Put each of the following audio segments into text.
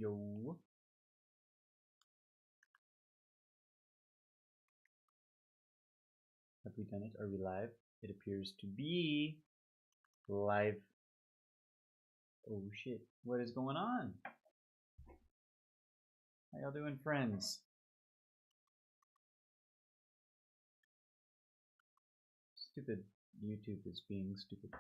Yo. Have we done it? Are we live? It appears to be live. Oh shit. What is going on? How y'all doing, friends? Stupid YouTube is being stupid.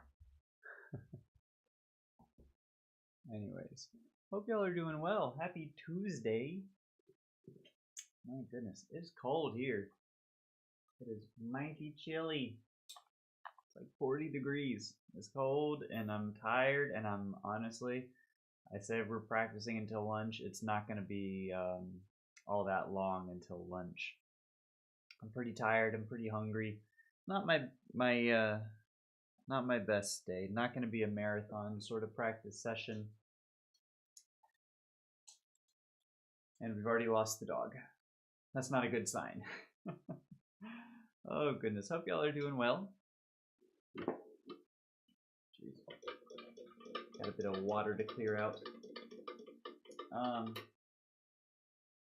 Anyways, hope y'all are doing well. Happy Tuesday. My goodness, it's cold here. It is mighty chilly. It's like 40 degrees. It's cold and I'm tired and I'm honestly, I said we're practicing until lunch. It's not going to be all that long until lunch. I'm pretty tired. I'm pretty hungry. Not my not my best day. Not going to be a marathon sort of practice session. And we've already lost the dog. That's not a good sign. Oh goodness. Hope y'all are doing well. Jeez. Got a bit of water to clear out. But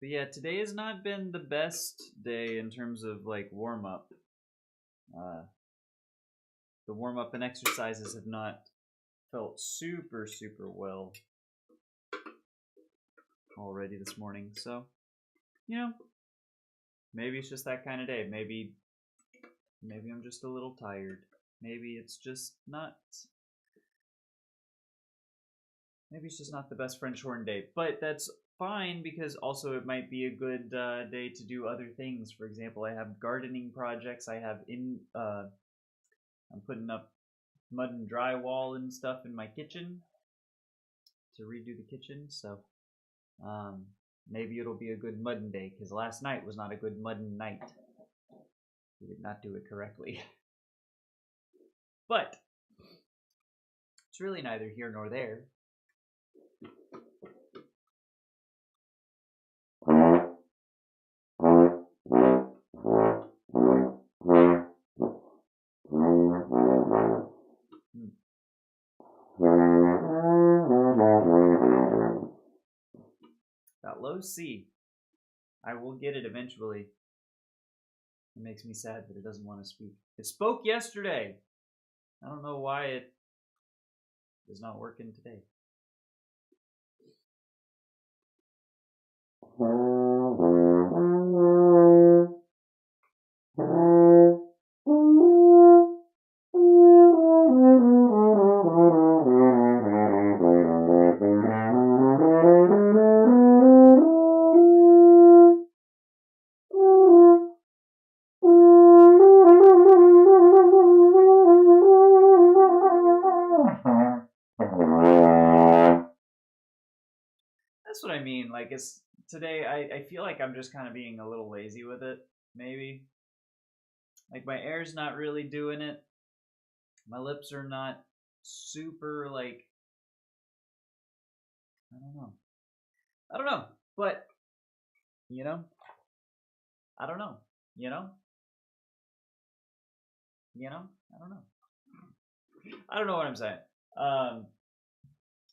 yeah, today has not been the best day in terms of like warm up. The warm up and exercises have not felt super well already this morning. So, you know, maybe it's just that kind of day. Maybe I'm just a little tired. Maybe it's just not the best French horn day. But that's fine because also it might be a good day to do other things. For example, I have gardening projects. I have I'm putting up mud and drywall and stuff in my kitchen to redo the kitchen. So maybe it'll be a good mudding day because last night was not a good mudding night. We did not do it correctly. But it's really neither here nor there. That low C. I will get it eventually. It makes me sad that it doesn't want to speak. It spoke yesterday. I don't know why it is not working today. That's what I mean. Like, it's today. I feel like I'm just kind of being a little lazy with it. Maybe. Like, my air's not really doing it. My lips are not super, like, I don't know. But, you know, I don't know. You know? I don't know. I don't know what I'm saying.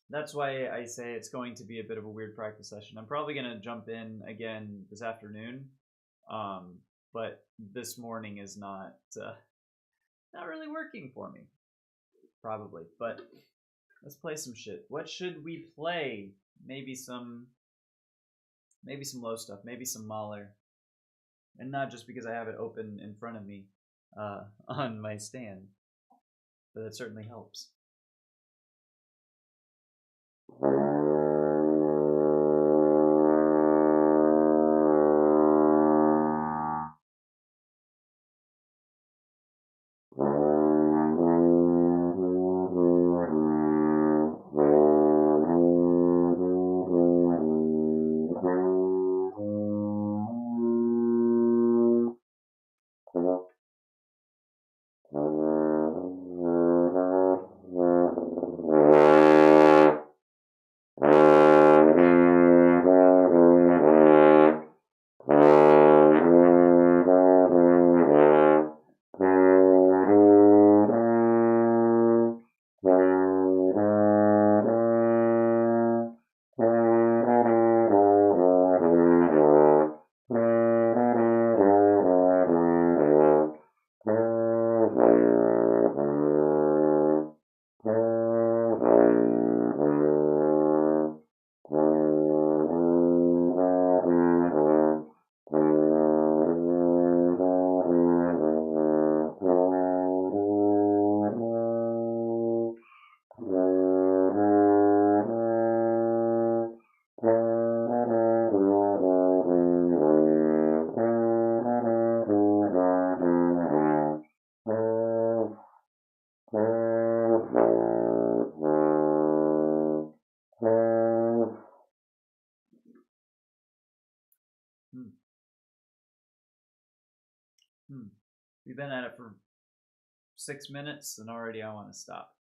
That's why I say it's going to be a bit of a weird practice session. I'm probably going to jump in again this afternoon. But this morning is not really working for me. Probably. But let's play some shit. What should we play? Maybe some low stuff. Maybe some Mahler. And not just because I have it open in front of me on my stand. But that certainly helps. We've been at it for 6 minutes and already I want to stop.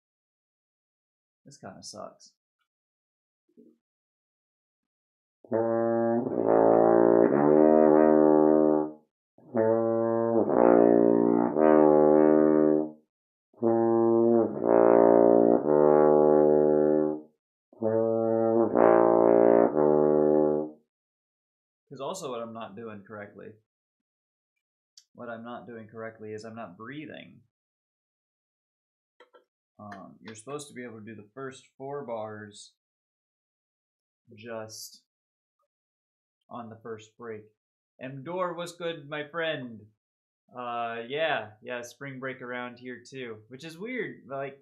This kind of sucks. Because also what I'm not doing correctly is I'm not breathing. You're supposed to be able to do the first 4 bars just on the first break. Mdor, what's good, my friend? Yeah, spring break around here too, which is weird. Like,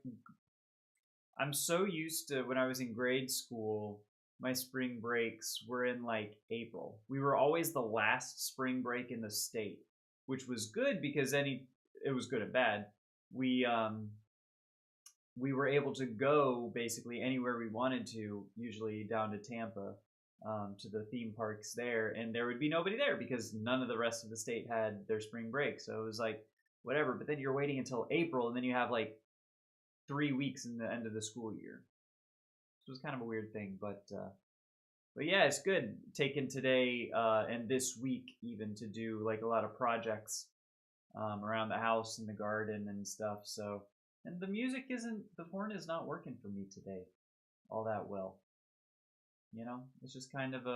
I'm so used to when I was in grade school, my spring breaks were in like April. We were always the last spring break in the state, which was good because it was good and bad. We were able to go basically anywhere we wanted to, usually down to Tampa, to the theme parks there, and there would be nobody there because none of the rest of the state had their spring break. So it was like whatever. But then you're waiting until April, and then you have like 3 weeks in the end of the school year. So it was kind of a weird thing, but yeah, it's good taking today and this week even to do like a lot of projects around the house and the garden and stuff. So, and the horn is not working for me today all that well. You know, it's just kind of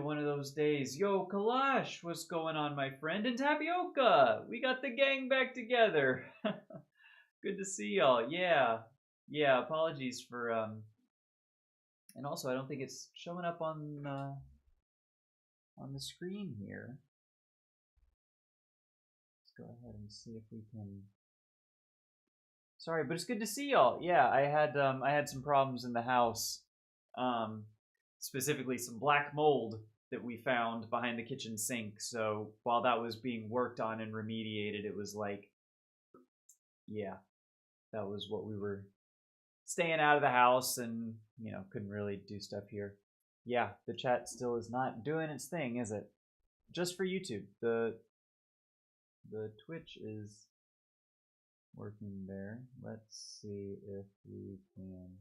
one of those days. Yo, Kalash, what's going on, my friend? And Tapioca, we got the gang back together. Good to see y'all. Yeah. Apologies for and also I don't think it's showing up on the screen here. Let's go ahead and see if we can. Sorry, but it's good to see y'all. Yeah, I had some problems in the house, specifically some black mold that we found behind the kitchen sink. So while that was being worked on and remediated, it was like, yeah, that was what we were staying out of the house and couldn't really do stuff here. Yeah, the chat still is not doing its thing, is it? Just for YouTube. The Twitch is working there. Let's see if we can.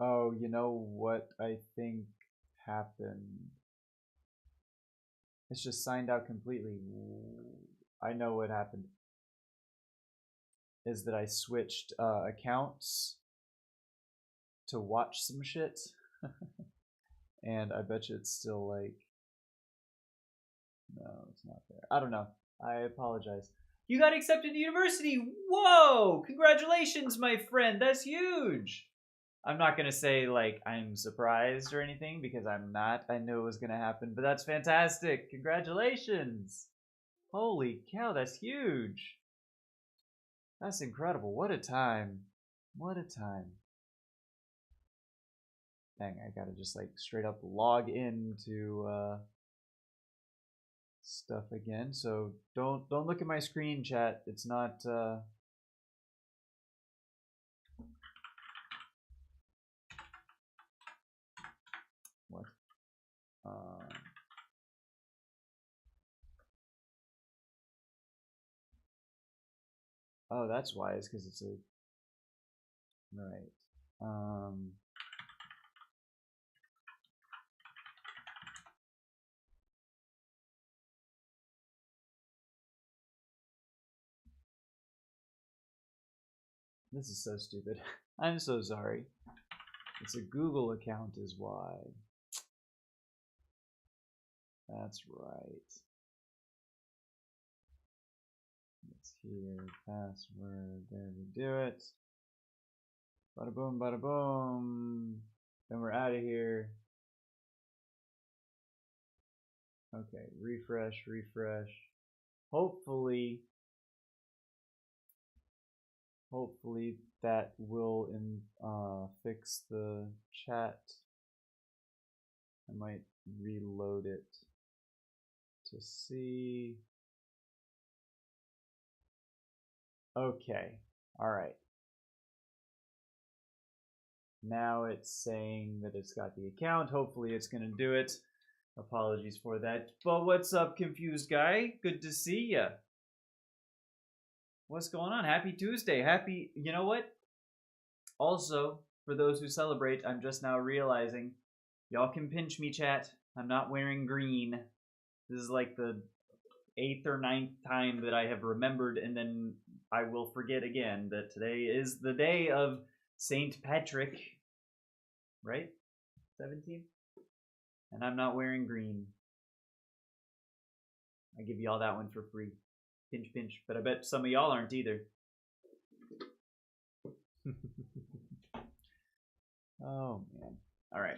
Oh, you know what I think happened? It's just signed out completely. I know what happened. Is that I switched accounts to watch some shit. And I bet you it's still like, no, it's not there. I don't know. I apologize. You got accepted to university. Whoa! Congratulations, my friend. That's huge. I'm not going to say like I'm surprised or anything because I'm not. I knew it was going to happen, but that's fantastic. Congratulations. Holy cow, that's huge. That's incredible. What a time. What a time. Dang, I gotta just like straight up log into stuff again. So don't look at my screen, chat. It's not what? Oh, that's why. It's because it's a right. This is so stupid. I'm so sorry. It's a Google account is why. That's right. It's here, password, there we do it. Bada boom, bada boom. Then we're out of here. Okay, refresh, refresh. Hopefully that will fix the chat. I might reload it to see. Okay, all right. Now it's saying that it's got the account. Hopefully it's gonna do it. Apologies for that. But what's up, confused guy? Good to see ya. What's going on? Happy Tuesday. Happy, you know what? Also, for those who celebrate, I'm just now realizing y'all can pinch me, chat. I'm not wearing green. This is like the 8th or 9th time that I have remembered, and then I will forget again that today is the day of St. Patrick, right? 17th? And I'm not wearing green. I give y'all that one for free. Pinch, pinch. But I bet some of y'all aren't either. Oh, man. All right.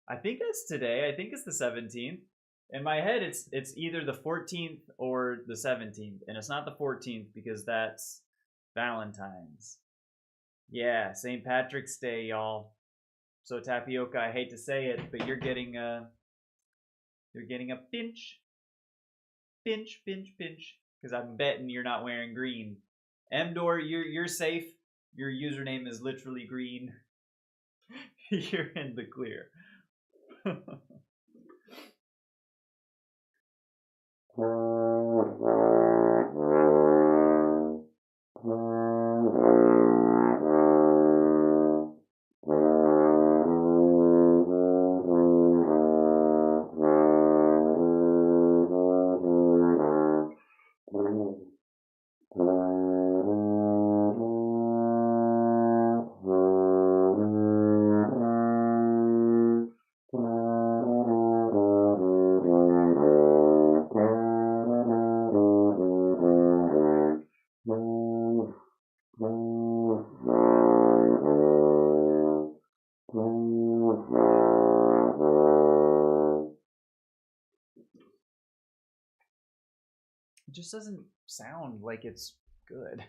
I think it's today. I think it's the 17th. In my head, it's either the 14th or the 17th, and it's not the 14th because that's Valentine's. Yeah, St. Patrick's Day, y'all. So Tapioca, I hate to say it, but you're getting a pinch, pinch, pinch, pinch, because I'm betting you're not wearing green. Mdor, you're safe. Your username is literally green. You're in the clear. It just doesn't sound like it's good.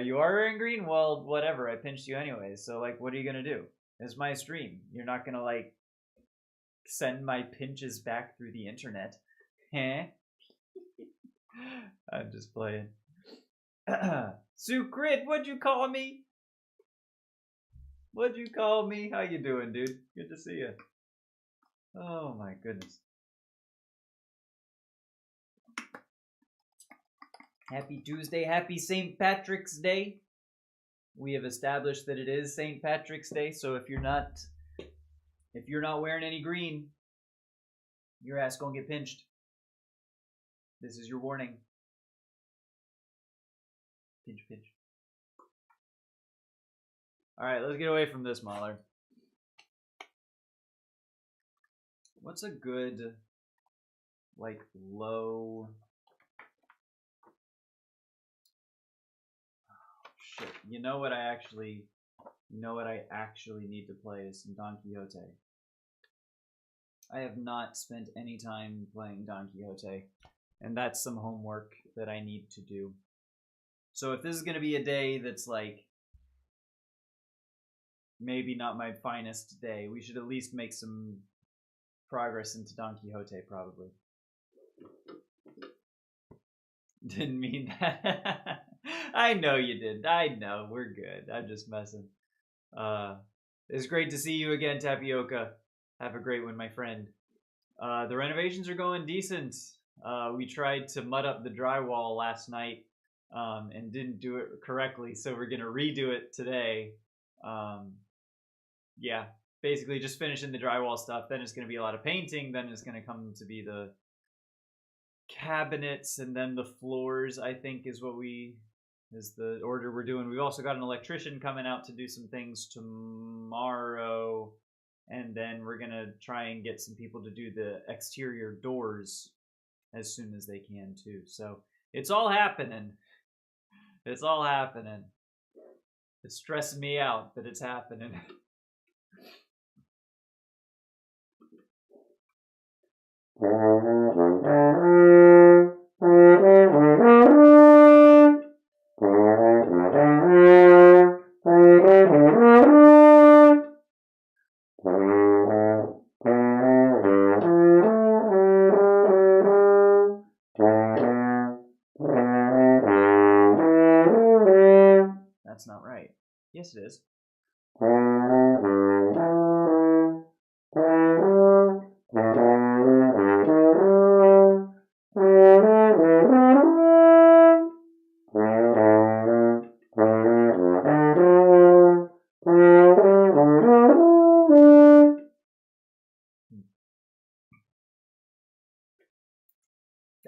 You are wearing green? Well, whatever. I pinched you anyway. So, like, what are you gonna do? It's my stream. You're not gonna, like, send my pinches back through the internet. Huh? I'm just playing. Sucrit, what'd you call me? What'd you call me? How you doing, dude? Good to see you. Oh my goodness. Happy Tuesday, happy St. Patrick's Day. We have established that it is St. Patrick's Day, so if you're not wearing any green, your ass gonna get pinched. This is your warning. Pinch, pinch. Alright, let's get away from this, Mahler. What's a good, like, low... Shit. You know what I actually need to play is some Don Quixote. I have not spent any time playing Don Quixote, and that's some homework that I need to do. So if this is going to be a day that's like maybe not my finest day, we should at least make some progress into Don Quixote, probably. Didn't mean that. I know you did. I know. We're good. I'm just messing. It's great to see you again, Tapioca. Have a great one, my friend. The renovations are going decent. We tried to mud up the drywall last night and didn't do it correctly, so we're going to redo it today. Yeah, basically just finishing the drywall stuff. Then it's going to be a lot of painting. Then it's going to come to be the cabinets, and then the floors, I think, is the order we're doing. We've also got an electrician coming out to do some things tomorrow, and then we're gonna try and get some people to do the exterior doors as soon as they can too. So it's all happening. It's all happening. It's stressing me out that it's happening. That's not right. Yes, it is.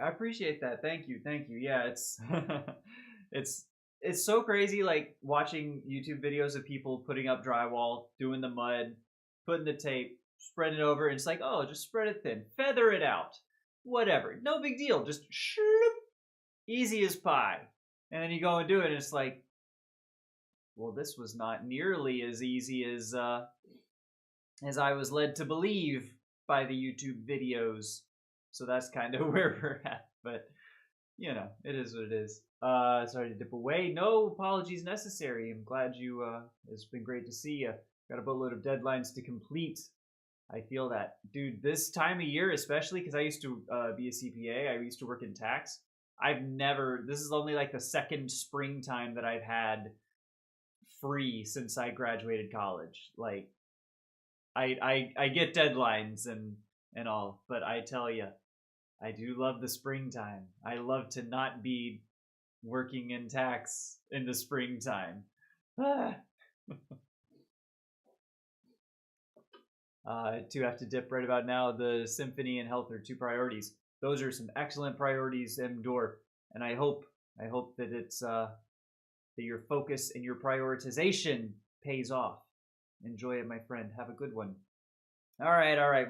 I appreciate that. Thank you. Thank you. Yeah, it's it's so crazy like watching YouTube videos of people putting up drywall, doing the mud, putting the tape, spreading it over, and it's like, oh, just spread it thin, feather it out. Whatever. No big deal. Just shloop, easy as pie. And then you go and do it and it's like, well, this was not nearly as easy as I was led to believe by the YouTube videos. So that's kind of where we're at. But, you know, it is what it is. Sorry to dip away. No apologies necessary. I'm glad you, it's been great to see you. Got a boatload of deadlines to complete. I feel that. Dude, this time of year, especially because I used to be a CPA, I used to work in tax. This is only like the second springtime that I've had free since I graduated college. Like, I get deadlines and all, but I tell you, I do love the springtime. I love to not be working in tax in the springtime. I do have to dip right about now. The symphony and health are two priorities. Those are some excellent priorities, M. Dorf, and I hope that it's that your focus and your prioritization pays off. Enjoy it, my friend. Have a good one. All right.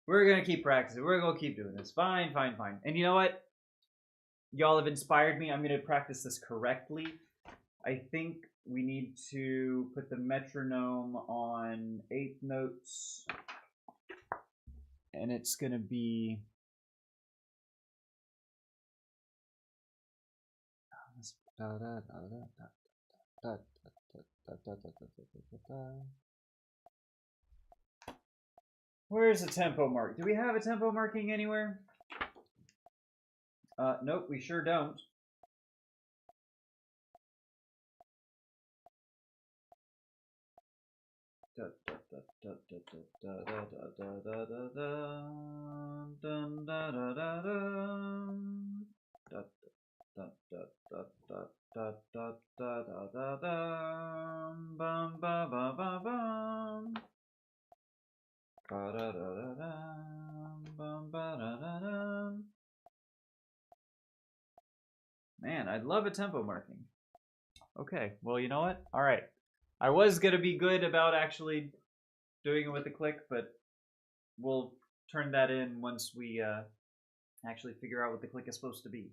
We're gonna keep practicing. We're gonna keep doing this. Fine. And you know what? Y'all have inspired me. I'm gonna practice this correctly. I think we need to put the metronome on 8th notes, and it's gonna be. Where's the tempo mark? Do we have a tempo marking anywhere? Nope, we sure don't. Man, I'd love a tempo marking. Okay, well, you know what? All right. I was going to be good about actually doing it with the click, but we'll turn that in once we actually figure out what the click is supposed to be.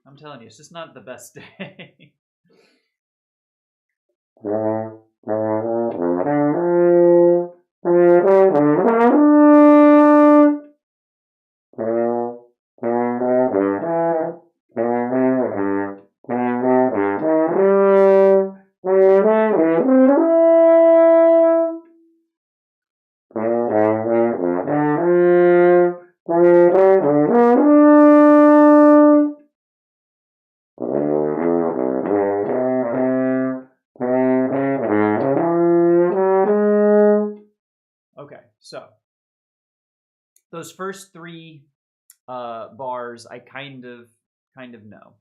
I'm telling you, it's just not the best day. Okay, so those first three bars I kind of know.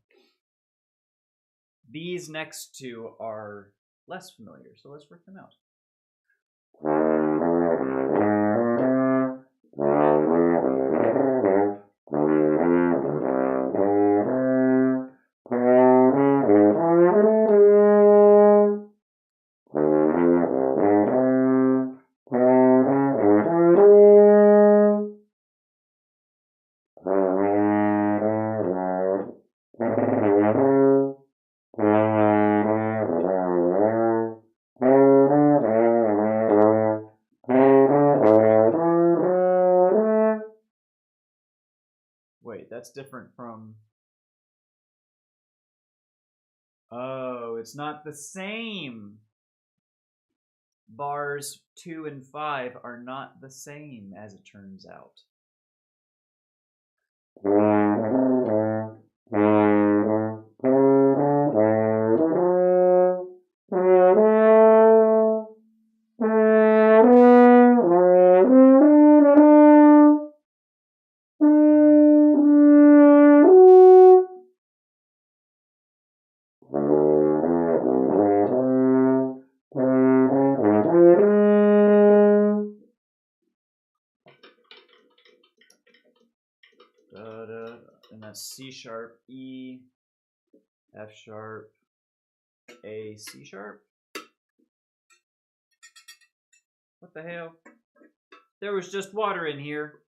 These next two are less familiar, so let's work them out. That's different from... Oh, it's not the same. Bars 2 and 5 are not the same, as it turns out. And that's C sharp, E, F sharp, A, C sharp. What the hell? There was just water in here.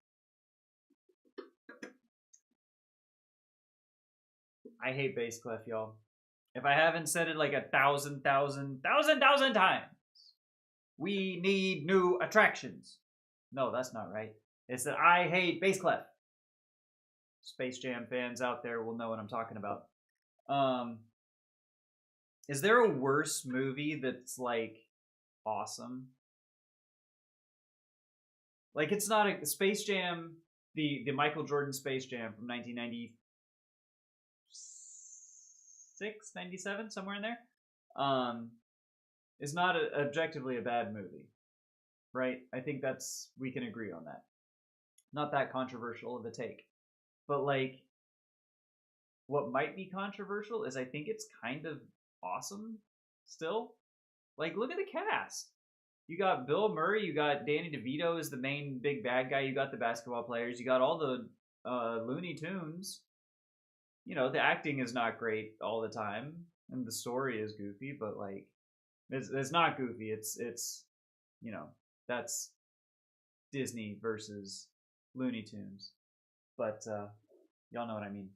I hate bass clef, y'all. If I haven't said it like 1,000 times, we need new attractions. No, that's not right. It's that I hate bass clef. Space Jam fans out there will know what I'm talking about. Is there a worse movie that's like awesome? Like, it's not a Space Jam, the Michael Jordan Space Jam from 1996, 97, somewhere in there, is not objectively a bad movie, right? I think we can agree on that. Not that controversial of a take. But, like, what might be controversial is I think it's kind of awesome still. Like, look at the cast. You got Bill Murray, you got Danny DeVito as the main big bad guy, you got the basketball players, you got all the Looney Tunes. You know, the acting is not great all the time, and the story is goofy, but, like, it's not goofy. It's you know, that's Disney versus Looney Tunes. But y'all know what I mean.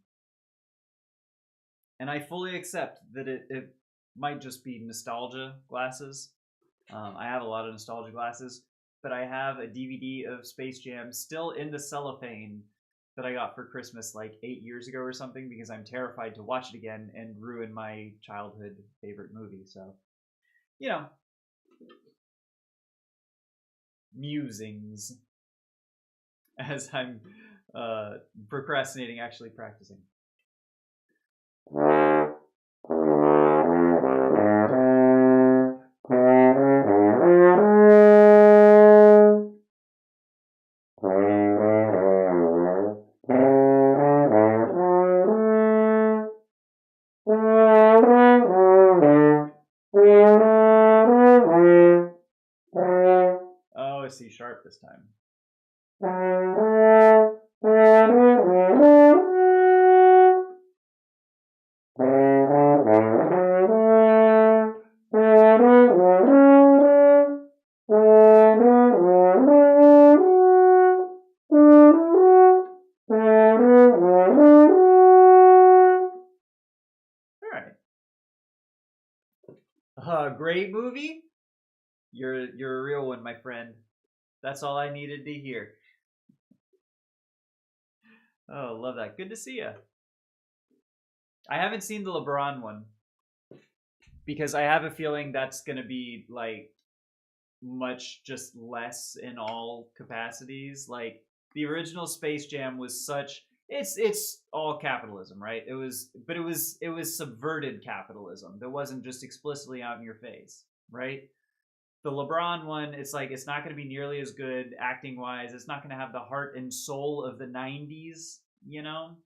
And I fully accept that it might just be nostalgia glasses. I have a lot of nostalgia glasses, but I have a DVD of Space Jam still in the cellophane that I got for Christmas like 8 years ago or something, because I'm terrified to watch it again and ruin my childhood favorite movie. So, you know, musings as I'm procrastinating actually practicing. Oh, C sharp this time. Great movie? You're a real one, my friend. That's all I needed to hear. Oh, love that. Good to see you. I haven't seen the LeBron one because I have a feeling that's going to be like much just less in all capacities. Like, the original Space Jam was such... It's all capitalism, right? It was subverted capitalism. That wasn't just explicitly out in your face, right? The LeBron one, it's like, it's not going to be nearly as good acting wise. It's not going to have the heart and soul of the 90s, you know?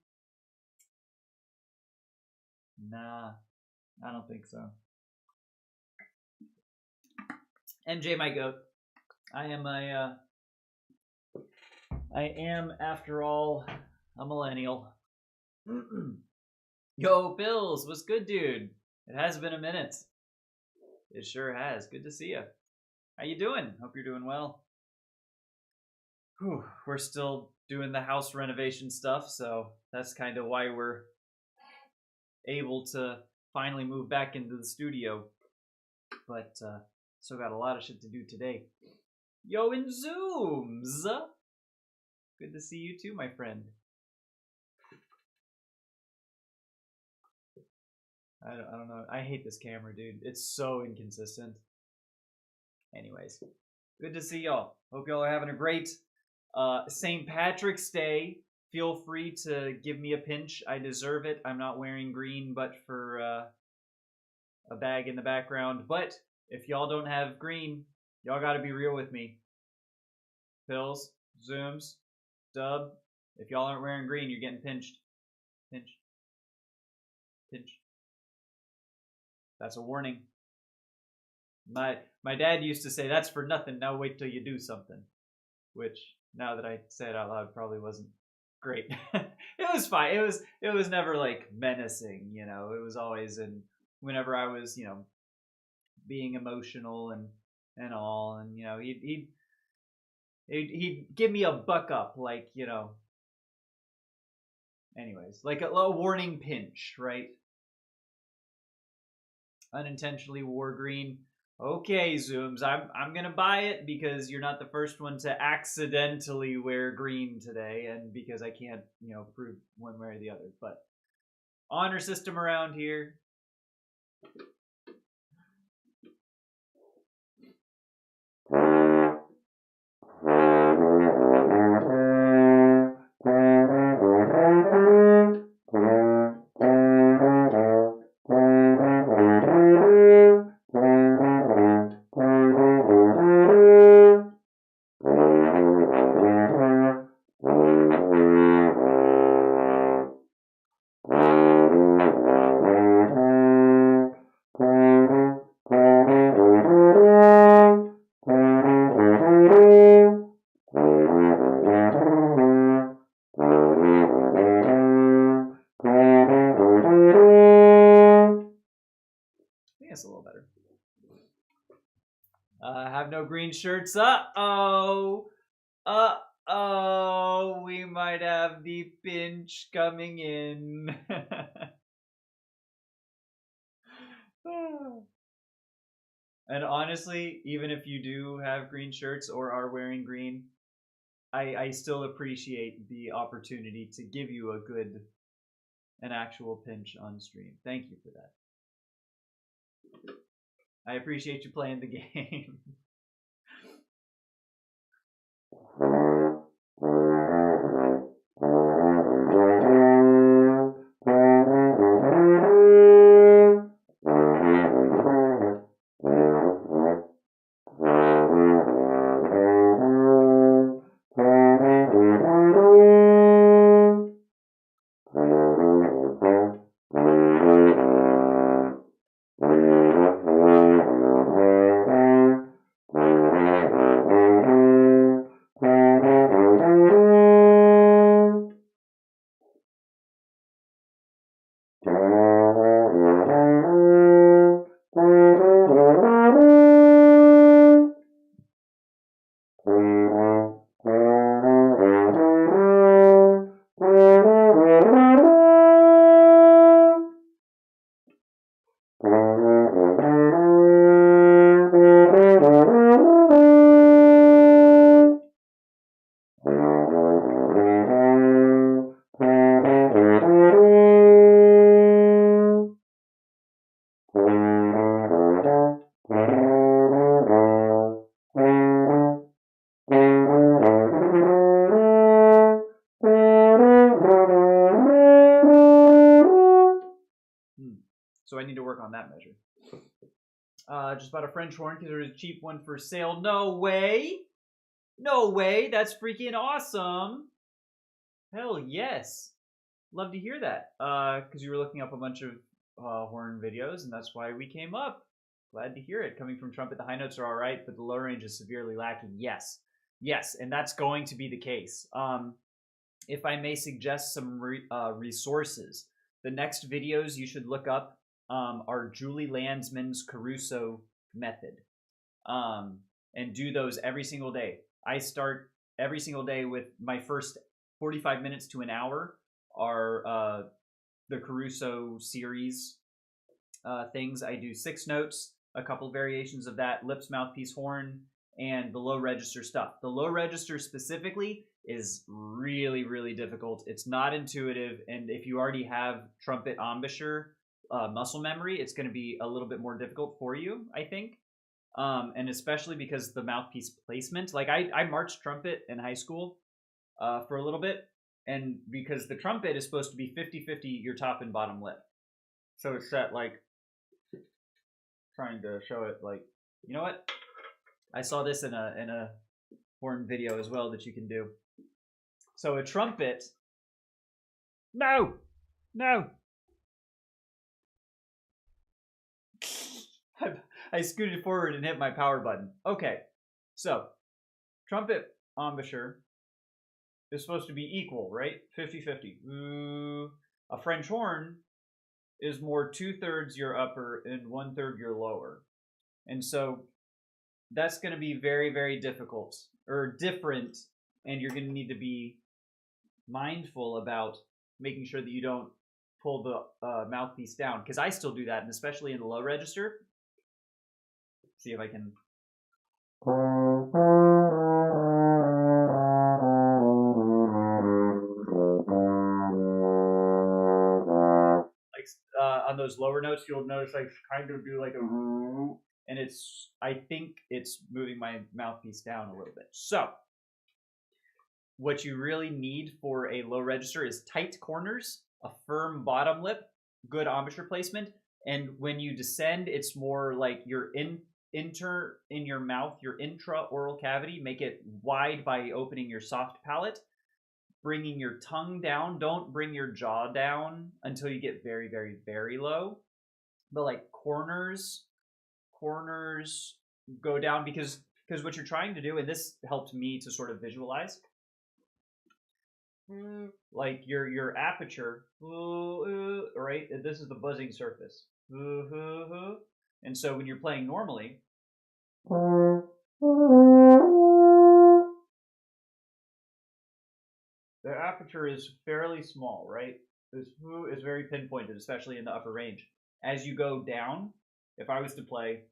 Nah, I don't think so. MJ, my goat. I am, after all, a millennial. Yo, Bills, what's good, dude? It has been a minute. It sure has. Good to see you. How you doing? Hope you're doing well. Whew, we're still doing the house renovation stuff, so that's kind of why we're able to finally move back into the studio. But still got a lot of shit to do today. Yo, in Zooms! Good to see you too, my friend. I don't know. I hate this camera, dude. It's so inconsistent. Anyways, good to see y'all. Hope y'all are having a great St. Patrick's Day. Feel free to give me a pinch. I deserve it. I'm not wearing green, but for a bag in the background. But if y'all don't have green, y'all got to be real with me. Pills, Zooms, Dub. If y'all aren't wearing green, you're getting pinched. Pinch. Pinch. That's a warning. My dad used to say, that's for nothing, now wait till you do something. Which, now that I say it out loud, probably wasn't great. It was fine. It was never like menacing, you know. It was always whenever I was, you know, being emotional and all, and you know, he'd give me a buck up, like, you know. Anyways, like a warning pinch, right? Unintentionally wore green. Okay, Zooms, I'm gonna buy it because you're not the first one to accidentally wear green today, and because I can't, you know, prove one way or the other. But honor system around here. It's a little better. Have no green shirts. Uh-oh. Uh-oh. We might have the pinch coming in. And honestly, even if you do have green shirts or are wearing green, I still appreciate the opportunity to give you an actual pinch on stream. Thank you for that. I appreciate you playing the game. So I need to work on that measure. Just bought a French horn because there's a cheap one for sale. No way! No way! That's freaking awesome! Hell yes! Love to hear that. Because you were looking up a bunch of horn videos, and that's why we came up. Glad to hear it. Coming from trumpet, the high notes are all right, but the low range is severely lacking. Yes, yes, and that's going to be the case. If I may suggest some resources, the next videos you should look up are Julie Landsman's Caruso method, and do those every single day. I start every single day with my first 45 minutes to an hour are the Caruso series things. I do 6 notes, a couple variations of that, lips, mouthpiece, horn, and the low register stuff. The low register specifically is really, really difficult. It's not intuitive, and if you already have trumpet embouchure, muscle memory, it's going to be a little bit more difficult for you, I think. And especially because the mouthpiece placement, like I marched trumpet in high school for a little bit, and because the trumpet is supposed to be 50-50 your top and bottom lip. So it's set like, trying to show it like, you know what? I saw this in a horn video as well that you can do. So a trumpet. No! I scooted forward and hit my power button. Okay, so trumpet embouchure is supposed to be equal, right? 50-50. A French horn is more 2/3 your upper and 1/3 your lower. And so that's going to be very, very difficult or different. And you're going to need to be mindful about making sure that you don't pull the mouthpiece down. Because I still do that, and especially in the low register. See if I can. Like on those lower notes, you'll notice I kind of do like a, and I think it's moving my mouthpiece down a little bit. So what you really need for a low register is tight corners, a firm bottom lip, good embouchure placement, and when you descend, it's more like you're in your mouth, your intra-oral cavity, make it wide by opening your soft palate, bringing your tongue down. Don't bring your jaw down until you get very, very, very low. But like corners go down because what you're trying to do, and this helped me to sort of visualize, like your aperture, right? This is the buzzing surface. And so when you're playing normally, the aperture is fairly small, right? This is very pinpointed, especially in the upper range. As you go down, if I was to play,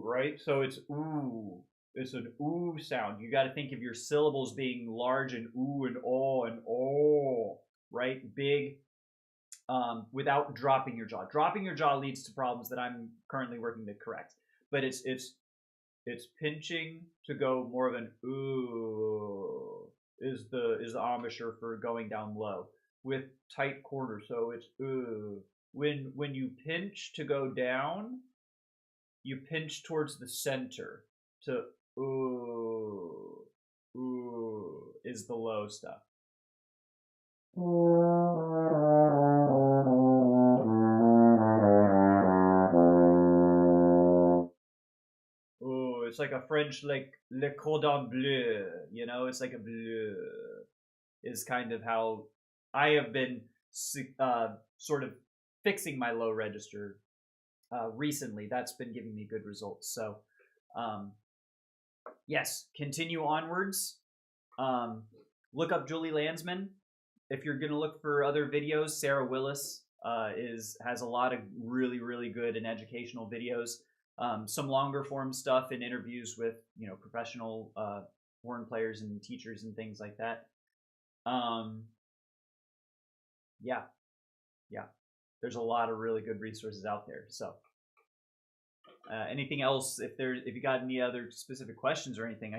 right? So it's ooh. It's an ooh sound. You got to think of your syllables being large and ooh and oh, right? Big, without dropping your jaw. Dropping your jaw leads to problems that I'm currently working to correct. But it's pinching to go more of an ooh is the embouchure for going down low with tight corners. So it's ooh. When you pinch to go down, you pinch towards the center to ooh. Ooh is the low stuff. Ooh, it's like a French, like le cordon bleu, you know, it's like a bleu is kind of how I have been sort of fixing my low register recently. That's been giving me good results. So yes, continue onwards. Look up Julie Landsman. If you're going to look for other videos, Sarah Willis has a lot of really, really good and educational videos. Some longer form stuff and interviews with professional horn players and teachers and things like that. Yeah. There's a lot of really good resources out there. So anything else? If you got any other specific questions or anything,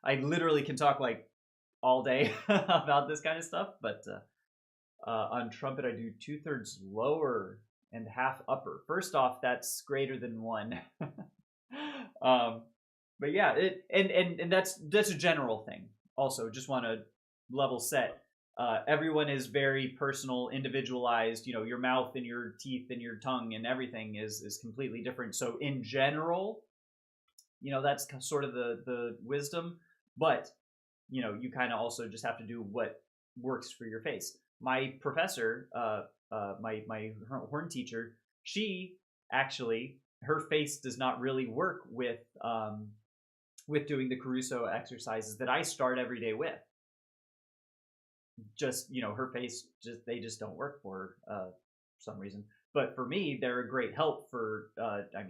I literally can talk like all day about this kind of stuff. But on trumpet, I do 2/3 lower and half upper. First off, that's greater than 1. But yeah, and that's a general thing. Also, just want to level set. Everyone is very personal, individualized. Your mouth and your teeth and your tongue and everything is completely different. So in general, that's sort of the wisdom. But you kind of also just have to do what works for your face. My professor, my horn teacher, she actually, her face does not really work with doing the Caruso exercises that I start every day with. Just her face, they just don't work for some reason. But for me, they're a great help for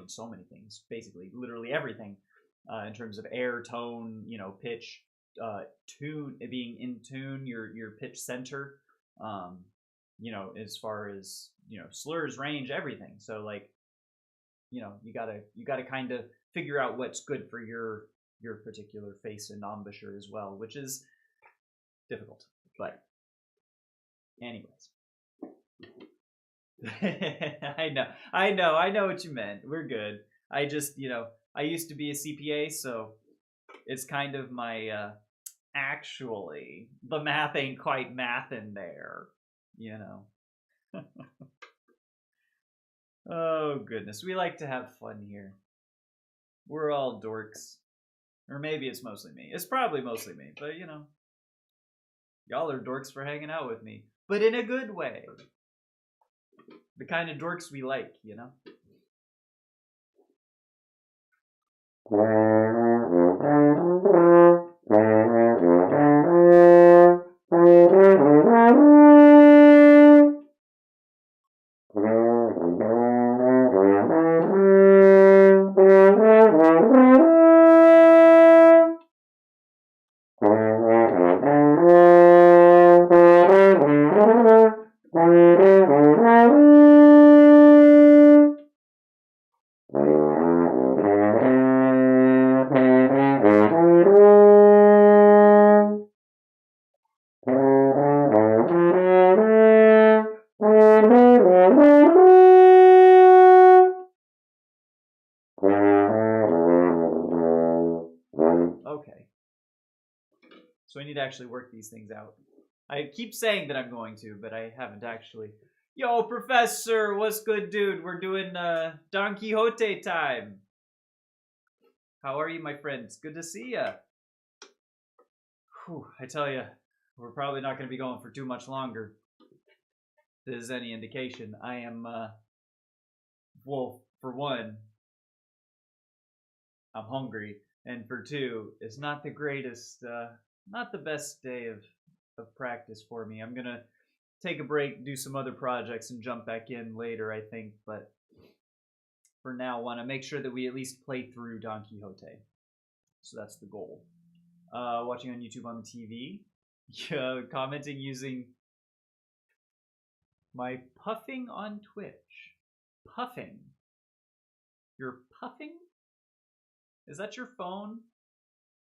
so many things, basically literally everything in terms of air, tone, pitch, being in tune, your pitch center, as far as slurs, range, everything. So like, you gotta kind of figure out what's good for your particular face and embouchure as well, which is difficult. But anyways, I know what you meant. We're good. I just, I used to be a CPA, so it's kind of my actually the math ain't quite math in there, Oh goodness, we like to have fun here. We're all dorks. Or maybe it's mostly me. It's probably mostly me, but y'all are dorks for hanging out with me. But in a good way. The kind of dorks we like, Okay. So I need to actually work these things out. I keep saying that I'm going to, but I haven't actually. Yo, Professor, what's good, dude? We're doing Don Quixote time. How are you, my friends? Good to see ya. Whew, I tell you, we're probably not going to be going for too much longer. If this is any indication, I am, well, for one, I'm hungry, and for two, it's not the greatest, not the best day of practice for me. I'm gonna take a break, do some other projects, and jump back in later, I think. But for now, want to make sure that we at least play through Don Quixote. So that's the goal. Watching on YouTube on the TV, commenting using my puffing on Twitch. Puffing. You're puffing? Is that your phone?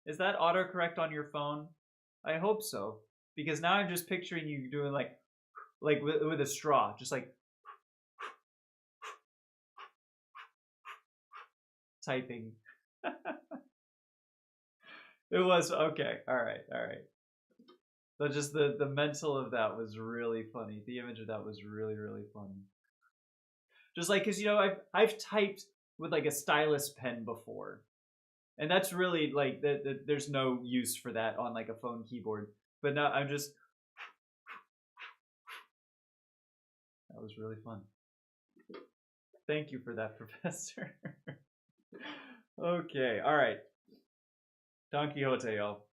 Is that autocorrect on your phone? I hope so, because now I'm just picturing you doing like with a straw, just like typing. It was okay. All right. But just the mental of that was really funny. The image of that was really funny. Just like, cause I've typed with like a stylus pen before, and that's really like there's no use for that on like a phone keyboard. But now I'm just. That was really fun. Thank you for that, Professor. Okay, all right. Don Quixote, y'all.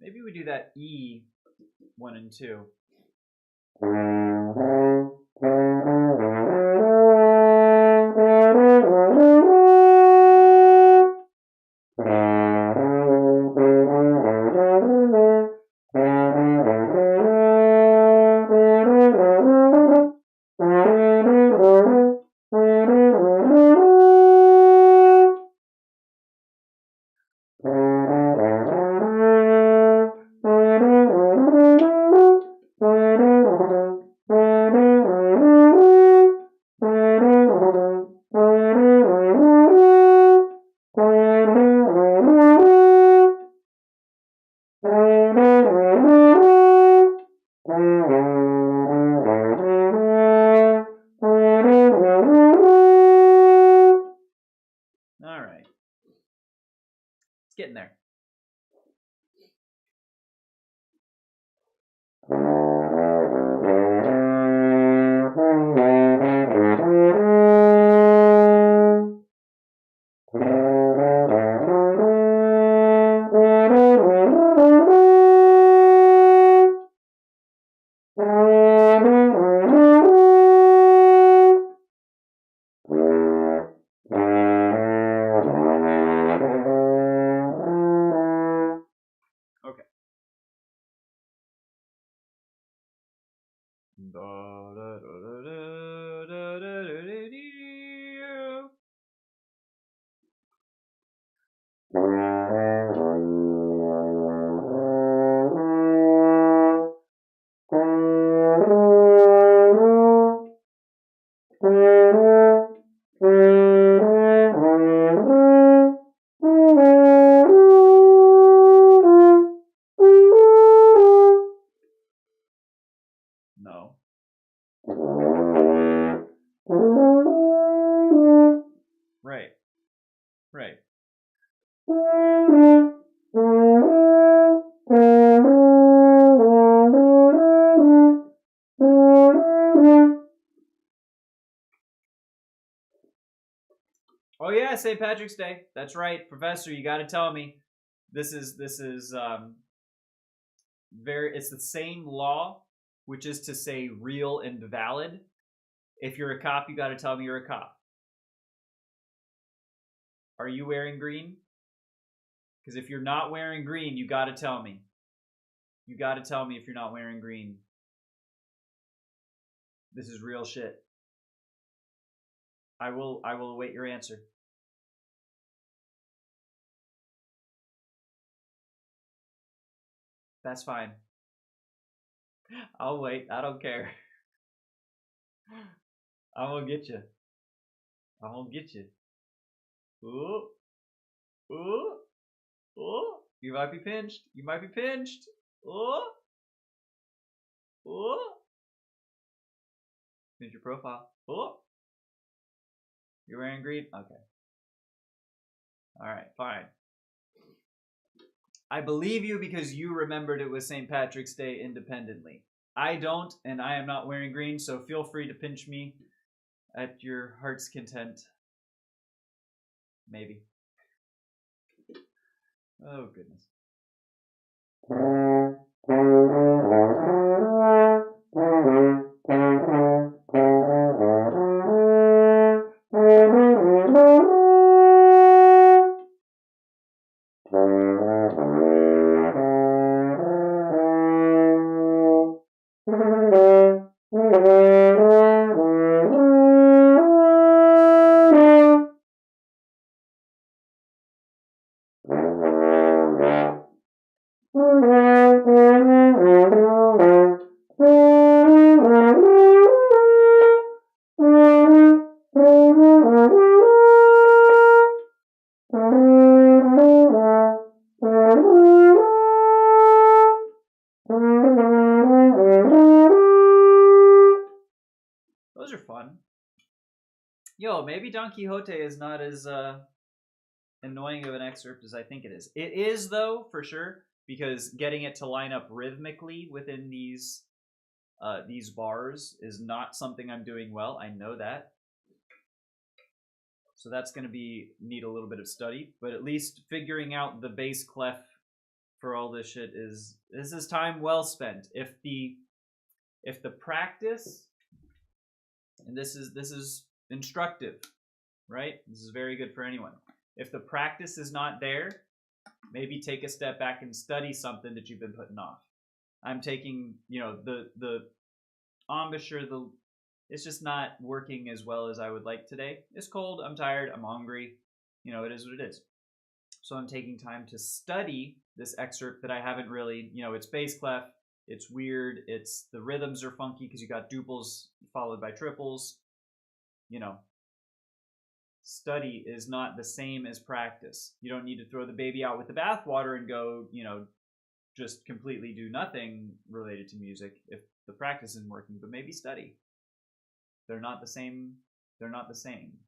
Maybe we do that E 1 and 2. It's getting there. Okay. No. Right. Right. Oh yeah, St. Patrick's Day. That's right, Professor. You got to tell me. This is very. It's the same law, which is to say, real and valid. If you're a cop, you got to tell me you're a cop. Are you wearing green? Because if you're not wearing green, you got to tell me. You got to tell me if you're not wearing green. This is real shit. I will await your answer. That's fine. I'll wait. I don't care. I'm gonna get you. I'm gonna get you. Ooh, ooh, ooh. You might be pinched. You might be pinched. Ooh, ooh. Change your profile. Ooh. You're wearing green? Okay. Alright, fine. I believe you because you remembered it was St. Patrick's Day independently. I don't, and I am not wearing green, so feel free to pinch me at your heart's content. Maybe. Oh, goodness. Those are fun. Yo, maybe Don Quixote is not as annoying of an excerpt as I think it is. It is, though, for sure, because getting it to line up rhythmically within these bars is not something I'm doing well. I know that. So that's going to need a little bit of study, but at least figuring out the bass clef for all this shit is time well spent. If the practice, and this is instructive, right? This is very good for anyone. If the practice is not there, maybe take a step back and study something that you've been putting off. I'm taking, the embouchure, it's just not working as well as I would like today. It's cold, I'm tired, I'm hungry. It is what it is. So I'm taking time to study this excerpt that I haven't really, it's bass clef, it's weird, the rhythms are funky because you got duples followed by triples. Study is not the same as practice. You don't need to throw the baby out with the bathwater and go, just completely do nothing related to music if the practice isn't working, but maybe study. They're not the same. They're not the same.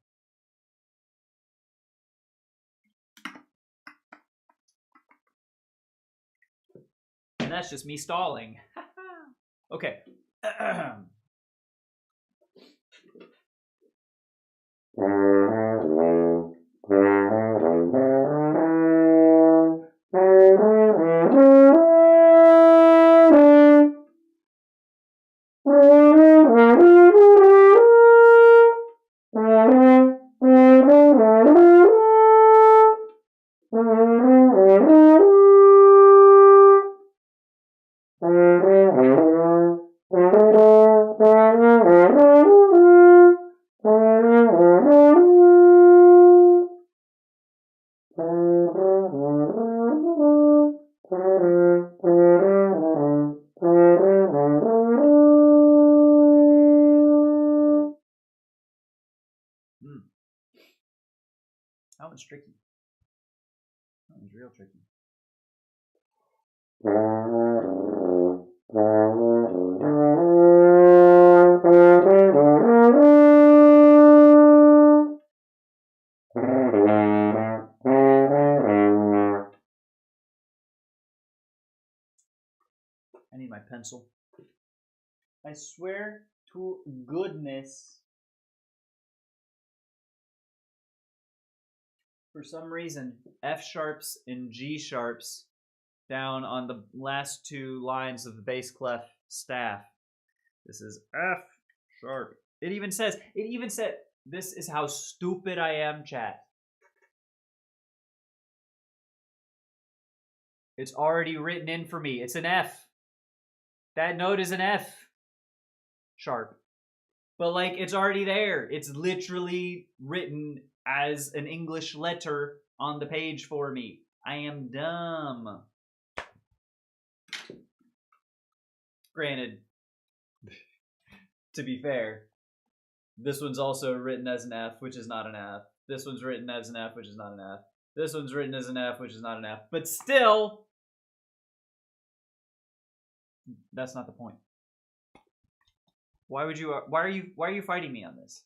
that's just me stalling. Okay. That one's tricky. That one's real tricky. I need my pencil. I swear to goodness, for some reason, F sharps and G sharps down on the last two lines of the bass clef staff. This is F sharp. It even said, this is how stupid I am, chat. It's already written in for me. It's an F. That note is an F sharp. But like, it's already there. It's literally written as an English letter on the page for me. I am dumb. Granted, to be fair, this one's also written as an F, which is not an F. This one's written as an F, which is not an F. This one's written as an F, which is not an F. But still, that's not the point. Why are you fighting me on this?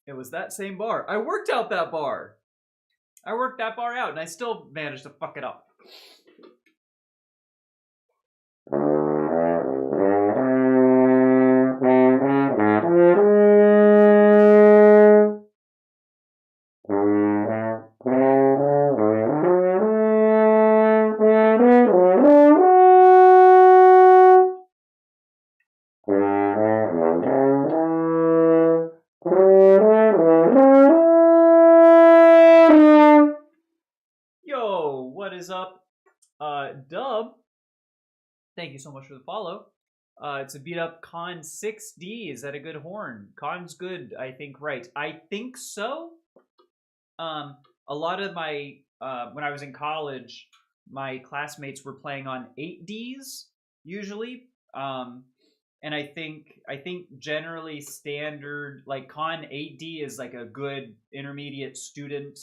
It was that same bar. I worked out that bar. I worked that bar out, and I still managed to fuck it up. Yo, what is up? Dub, thank you so much for the follow. To beat up Con 6D, is that a good horn? Con's good, I think, right. I think so. A lot of my, when I was in college, my classmates were playing on 8Ds, usually. And I think generally standard, like Con 8D is like a good intermediate student,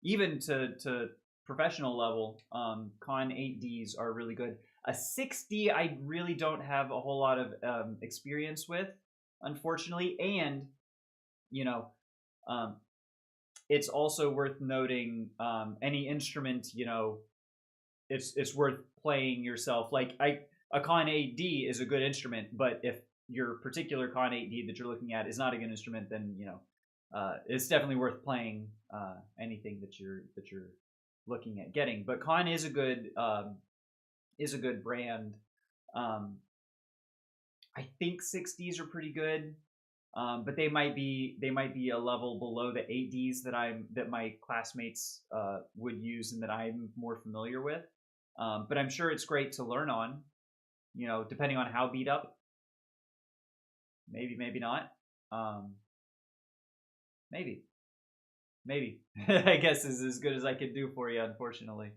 even to professional level. Con 8Ds are really good. A 6D I really don't have a whole lot of experience with, unfortunately. And, you know, it's also worth noting any instrument, you know, it's worth playing yourself. Like a Con 8D is a good instrument, but if your particular Con 8D that you're looking at is not a good instrument, then, you know, it's definitely worth playing anything that you're looking at getting. But Con is a good brand. I think 6Ds are pretty good, but they might be a level below the 8Ds that my classmates would use and that I'm more familiar with. But I'm sure it's great to learn on, you know, depending on how beat up Maybe, maybe not. Maybe. Maybe. I guess is as good as I could do for you, unfortunately.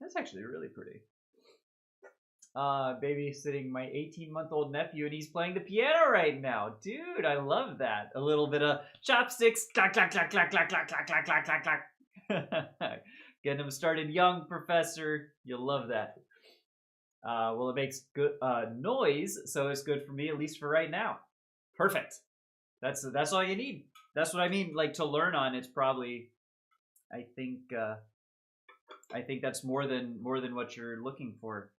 That's actually really pretty. Babysitting my 18-month-old nephew, and he's playing the piano right now. Dude, I love that. A little bit of chopsticks, clack, clack, clack, clack, clack, clack, clack, clack, clack, clack, clack. Getting him started young, Professor. You'll love that. Well, it makes good noise, so it's good for me, at least for right now. Perfect. That's all you need. That's what I mean. Like, to learn on, it's probably, I think that's more than what you're looking for.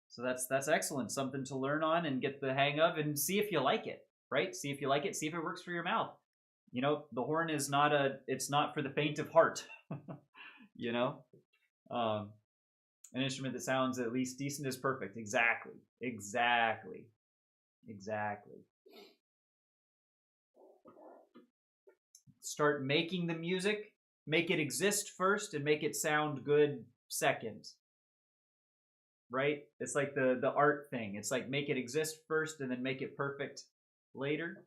So that's excellent. Something to learn on and get the hang of, and see if you like it. Right? See if you like it. See if it works for your mouth. You know, the horn is it's not for the faint of heart. You know, an instrument that sounds at least decent is perfect. Exactly. Start making the music. Make it exist first, and make it sound good second. Right? It's like the art thing. It's like make it exist first, and then make it perfect later.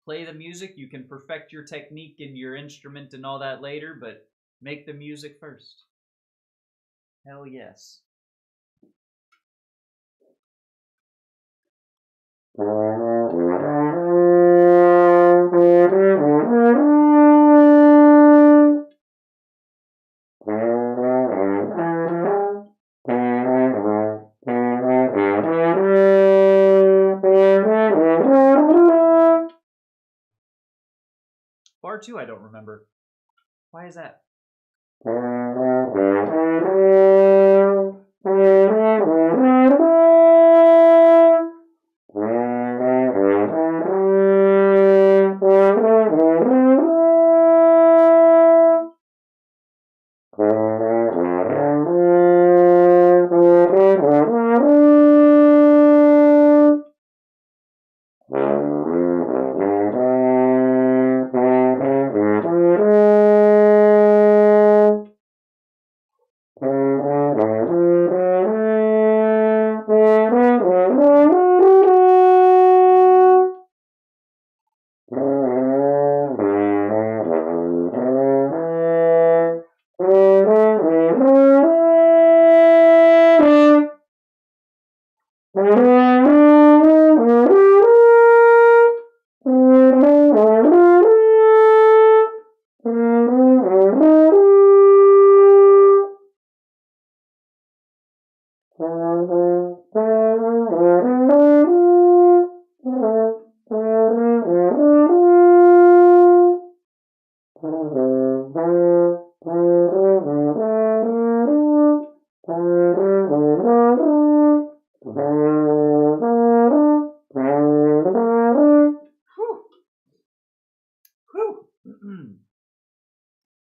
Play the music. You can perfect your technique and your instrument and all that later, but make the music first. Hell yes. Bar 2 I don't remember. Why is that?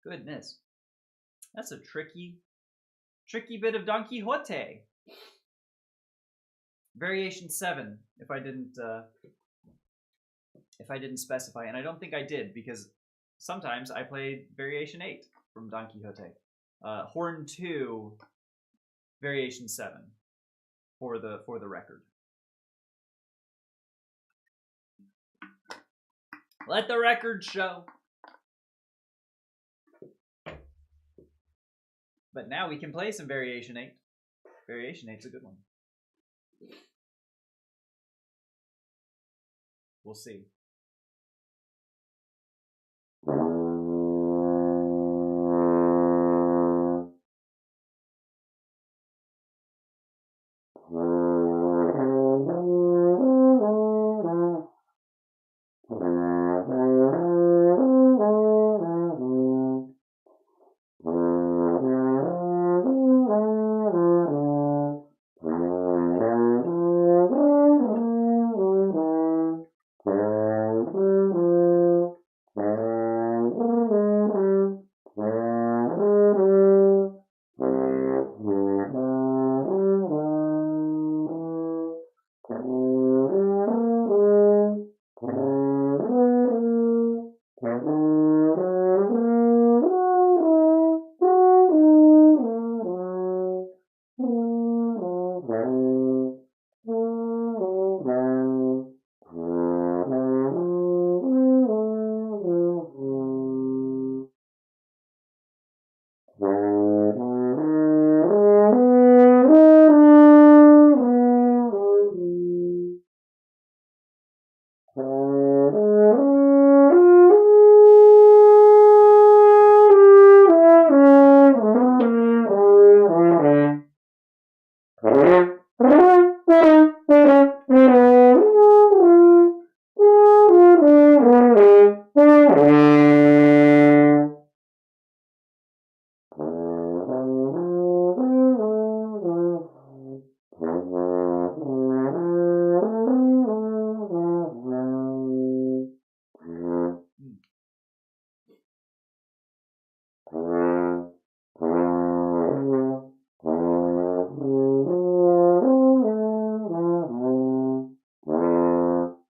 Goodness. That's a tricky bit of Don Quixote. Variation 7, if I didn't specify, and I don't think I did, because sometimes I played Variation 8 from Don Quixote. Horn 2, Variation 7 for the record. Let the record show. But now we can play some Variation 8. Variation 8's a good one. We'll see.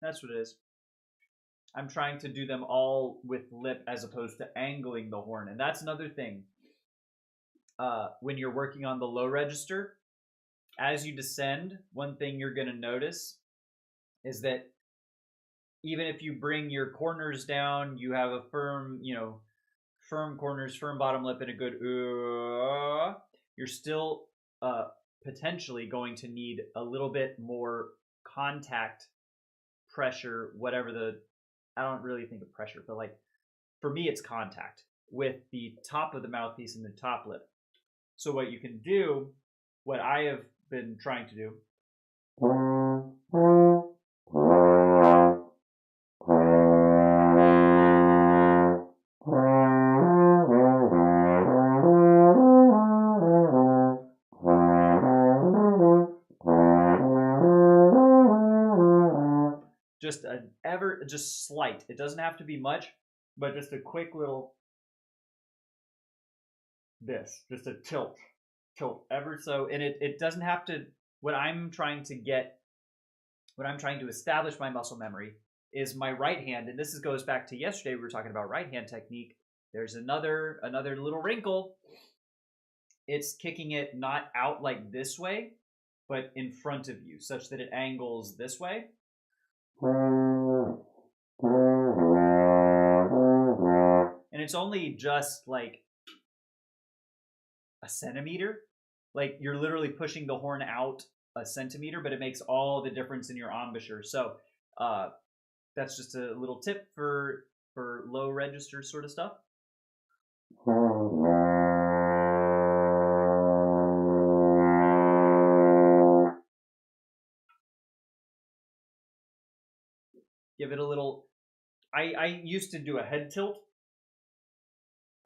That's what it is. I'm trying to do them all with lip as opposed to angling the horn. And that's another thing. When you're working on the low register, as you descend, one thing you're going to notice is that even if you bring your corners down, you have a firm, firm corners, firm bottom lip, and a good you're still potentially going to need a little bit more contact pressure, whatever I don't really think of pressure, but like for me, it's contact with the top of the mouthpiece and the top lip. So what you can do, what I have been trying to do, just slight. It doesn't have to be much, but just a quick little just a tilt ever so, and it doesn't have to. What I'm trying to establish my muscle memory is my right hand, and this goes back to yesterday. We were talking about right hand technique. There's another little wrinkle. It's kicking it not out like this way, but in front of you, such that it angles this way. And it's only just like a centimeter. Like you're literally pushing the horn out a centimeter, but it makes all the difference in your embouchure. So that's just a little tip for low register sort of stuff. Give it a little. I used to do a head tilt.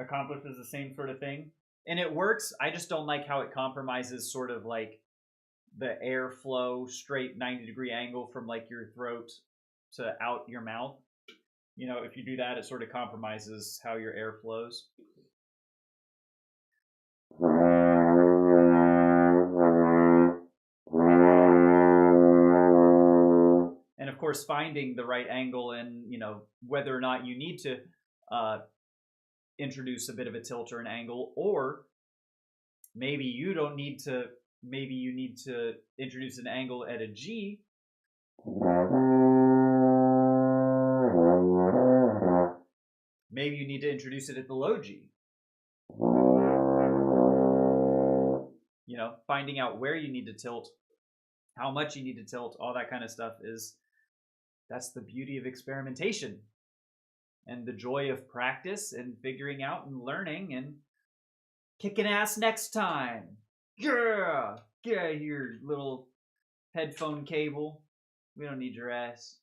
Accomplishes the same sort of thing, and it works. I just don't like how it compromises sort of like the airflow, straight 90-degree angle from like your throat to out your mouth. If you do that, it sort of compromises how your air flows. And of course, finding the right angle and, whether or not you need to introduce a bit of a tilt or an angle, or maybe you don't need to, maybe you need to introduce an angle at a G. Maybe you need to introduce it at the low G. You know, finding out where you need to tilt, how much you need to tilt, all that kind of stuff that's the beauty of experimentation and the joy of practice and figuring out and learning and kicking ass next time. Yeah! Get out of here, little headphone cable. We don't need your ass.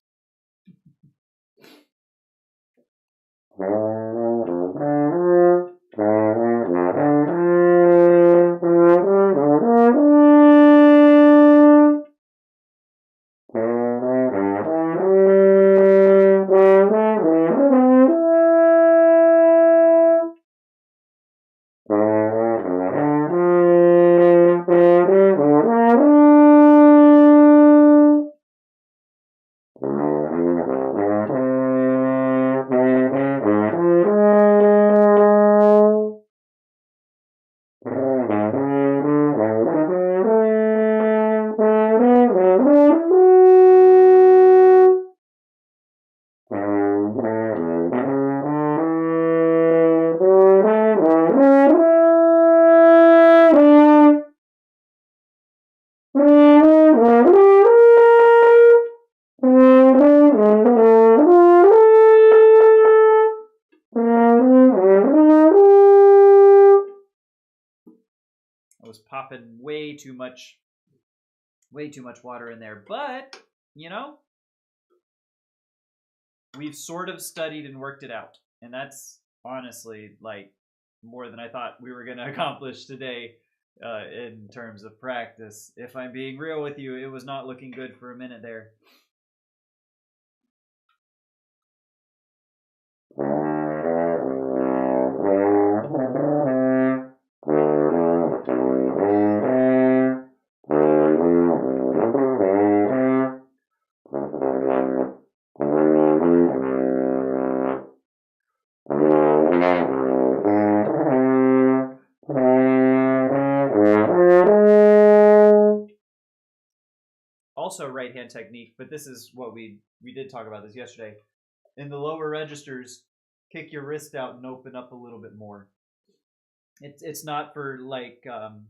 I was popping way too much water in there, but you know, we've sort of studied and worked it out, and that's honestly like more than I thought we were going to accomplish today in terms of practice. If I'm being real with you, it was not looking good for a minute there. Also right hand technique, but this is what we did talk about this yesterday. In the lower registers, kick your wrist out and open up a little bit more. It's not for like the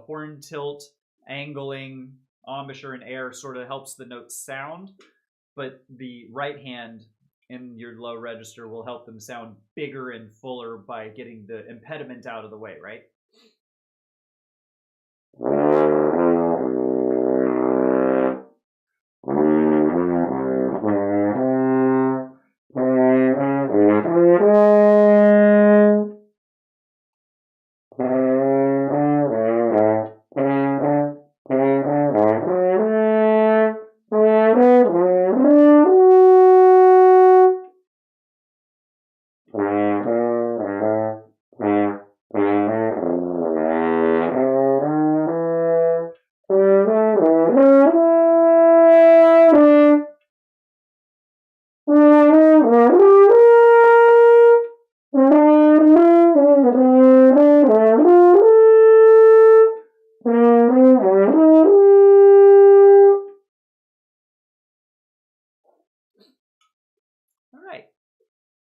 horn tilt, angling, embouchure, and air sort of helps the notes sound, but the right hand in your low register will help them sound bigger and fuller by getting the impediment out of the way, right?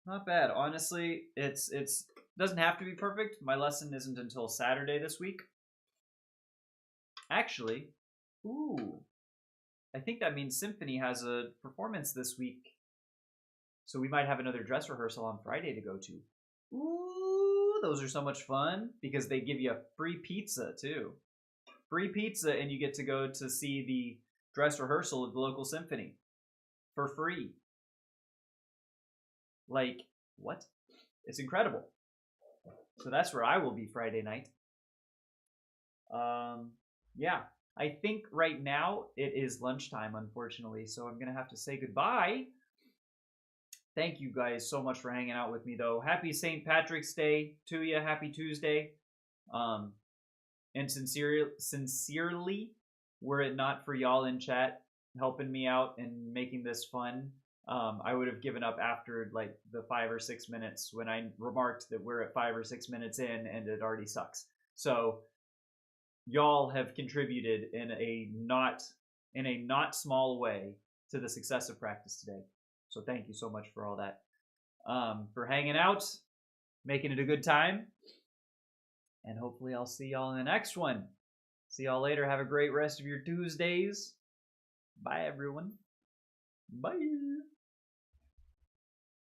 Not bad. Honestly, it's doesn't have to be perfect. My lesson isn't until Saturday this week. Actually, ooh, I think that means Symphony has a performance this week. So we might have another dress rehearsal on Friday to go to. Ooh, those are so much fun because they give you a free pizza too. Free pizza, and you get to go to see the dress rehearsal at the local symphony for free. Like, what? It's incredible. So that's where I will be Friday night. Yeah, I think right now it is lunchtime, unfortunately, so I'm going to have to say goodbye. Thank you guys so much for hanging out with me, though. Happy St. Patrick's Day to you. Happy Tuesday. And sincerely, were it not for y'all in chat helping me out and making this fun, I would have given up after like the 5 or 6 minutes when I remarked that we're at 5 or 6 minutes in and it already sucks. So y'all have contributed in a not small way to the success of practice today. So thank you so much for all that, for hanging out, making it a good time, and hopefully I'll see y'all in the next one. See y'all later. Have a great rest of your Tuesdays. Bye, everyone. Bye.